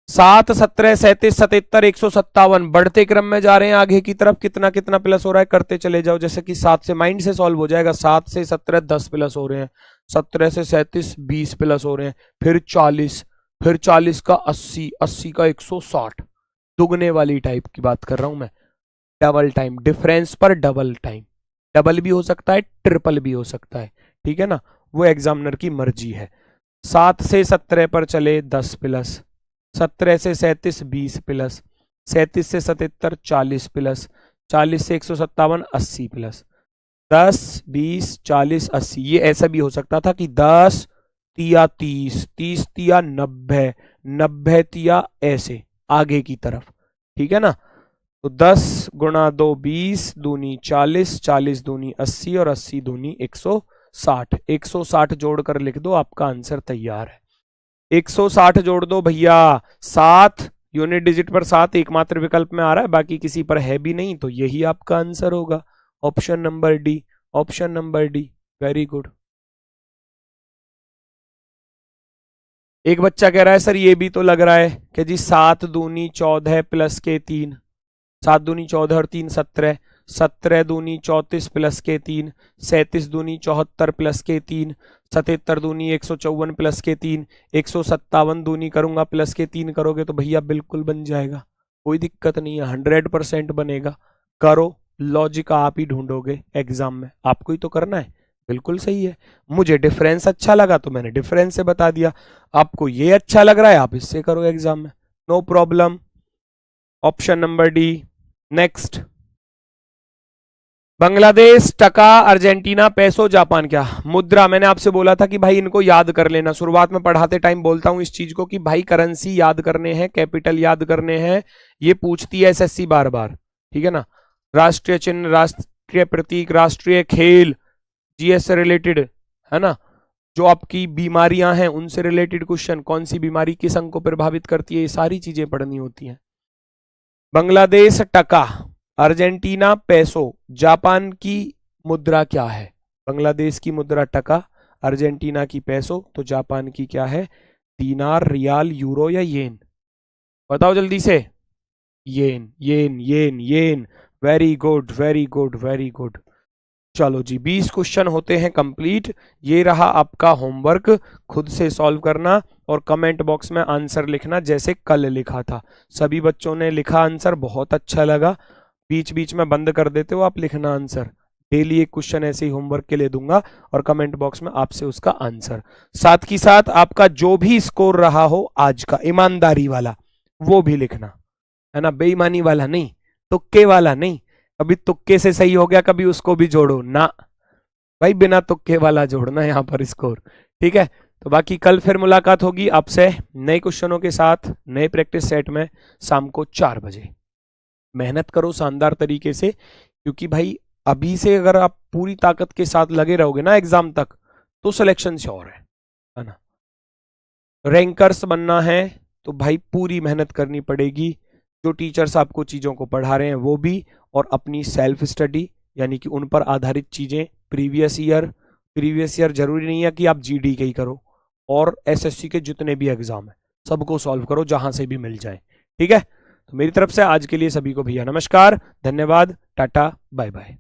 7, 17, 37, 77, 157 बढ़ते क्रम में जा रहे हैं आगे की तरफ। कितना कितना प्लस हो रहा है करते चले जाओ। जैसे कि 7 से माइंड से सॉल्व हो जाएगा। 7 से 17 10 प्लस हो रहे हैं, 17 से 37 20 प्लस हो रहे हैं, फिर 40, फिर 40 का 80, 80 का 160। दुगने वाली टाइप की बात कर रहा हूं मैं। डबल टाइम डिफरेंस पर डबल टाइम, डबल भी हो सकता है, ट्रिपल भी हो सकता है, ठीक है ना, वो एग्जामिनर की मर्जी है। 7 से 17 पर चले 10 प्लस, 17 से 37 20 प्लस, 37 से 77 40 प्लस, 40 से 157 80 प्लस, 10 20 40 80। ये ऐसा भी हो सकता था कि 10 तिया 30, 30 तिया 90, 90 तिया ऐसे आगे की तरफ, ठीक है ना। तो 10 गुणा 2 20, दूनी 40, 40 दूनी 80 और 80 दूनी 160। 160 जोड़कर लिख दो, आपका आंसर तैयार है। 160 जोड़ दो भैया। 7 यूनिट डिजिट पर 7 एकमात्र विकल्प में आ रहा है, बाकी किसी पर है भी नहीं, तो यही आपका आंसर होगा। Option number D, option number D. Very good. एक बच्चा कह रहा है सर ये भी तो लग रहा है कि जी 7 दूनी 14 प्लस के 3, 7 दूनी 14 और 3 17, 17 दूनी 34 प्लस के 3, 37 दूनी 74 प्लस के 3, 77 दूनी 154 प्लस के 3, 157 दूनी करूंगा प्लस के 3 करोगे तो भैया बिल्कुल बन जाएगा, कोई दिक्कत नहीं है, 100% बनेगा। करो, लॉजिक आप ही ढूंढोगे एग्जाम में, आपको ही तो करना है। बिल्कुल सही है। मुझे डिफरेंस अच्छा लगा तो मैंने डिफरेंस से बता दिया, आपको ये अच्छा लग रहा है आप इससे करो एग्जाम में, no problem. Option number D. Next, Bangladesh टका, अर्जेंटीना पैसो, जापान क्या मुद्रा। मैंने आपसे बोला था कि भाई इनको याद कर लेना, शुरुआत में पढ़ाते टाइम बोलता हूं इस चीज को कि भाई करेंसी याद करने हैं, कैपिटल याद करने हैं, ये पूछती है एसएससी बार बार, ठीक है ना। राष्ट्रीय चिन्ह, राष्ट्रीय प्रतीक, राष्ट्रीय खेल, जीएस से रिलेटेड है ना, जो आपकी बीमारियां हैं उनसे रिलेटेड क्वेश्चन, कौन सी बीमारी किस अंग को प्रभावित करती है, ये सारी चीजें पढ़नी होती हैं। बांग्लादेश टका, अर्जेंटीना पैसो, जापान की मुद्रा क्या है। बांग्लादेश की मुद्रा टका, अर्जेंटीना की पैसो, तो जापान की क्या है, दीनार, रियाल, यूरो या येन। बताओ जल्दी से। येन, येन, येन, येन। Very good, very good, very good. चलो जी, 20 क्वेश्चन होते हैं कंप्लीट। ये रहा आपका होमवर्क, खुद से सॉल्व करना और कमेंट बॉक्स में आंसर लिखना जैसे कल लिखा था। सभी बच्चों ने लिखा आंसर, बहुत अच्छा लगा। बीच बीच में बंद कर देते हो आप लिखना आंसर। डेली एक क्वेश्चन ऐसे ही होमवर्क के लिए दूंगा और कमेंट बॉक्स में आपसे उसका आंसर। साथ ही साथ आपका जो भी स्कोर रहा हो आज का, ईमानदारी वाला वो भी लिखना है ना, बेईमानी वाला नहीं, तुक्के वाला नहीं। कभी तुक्के से सही हो गया, कभी उसको भी जोड़ो ना भाई, बिना तुक्के वाला जोड़ना यहाँ पर स्कोर, ठीक है। तो बाकी कल फिर मुलाकात होगी आपसे नए क्वेश्चनों के साथ, नए प्रैक्टिस सेट में, शाम को 4 बजे। मेहनत करो शानदार तरीके से, क्योंकि भाई अभी से अगर आप पूरी ताकत के साथ लगे रहोगे ना एग्जाम तक, तो सिलेक्शन श्योर है ना। रैंकर्स बनना है तो भाई पूरी मेहनत करनी पड़ेगी। जो टीचर्स आपको चीज़ों को पढ़ा रहे हैं वो भी, और अपनी सेल्फ स्टडी यानी कि उन पर आधारित चीज़ें, प्रीवियस ईयर जरूरी नहीं है कि आप जीडी के ही करो, और एसएससी के जितने भी एग्जाम है सबको सॉल्व करो जहां से भी मिल जाए, ठीक है। तो मेरी तरफ से आज के लिए सभी को भैया नमस्कार, धन्यवाद, टाटा, बाय बाय।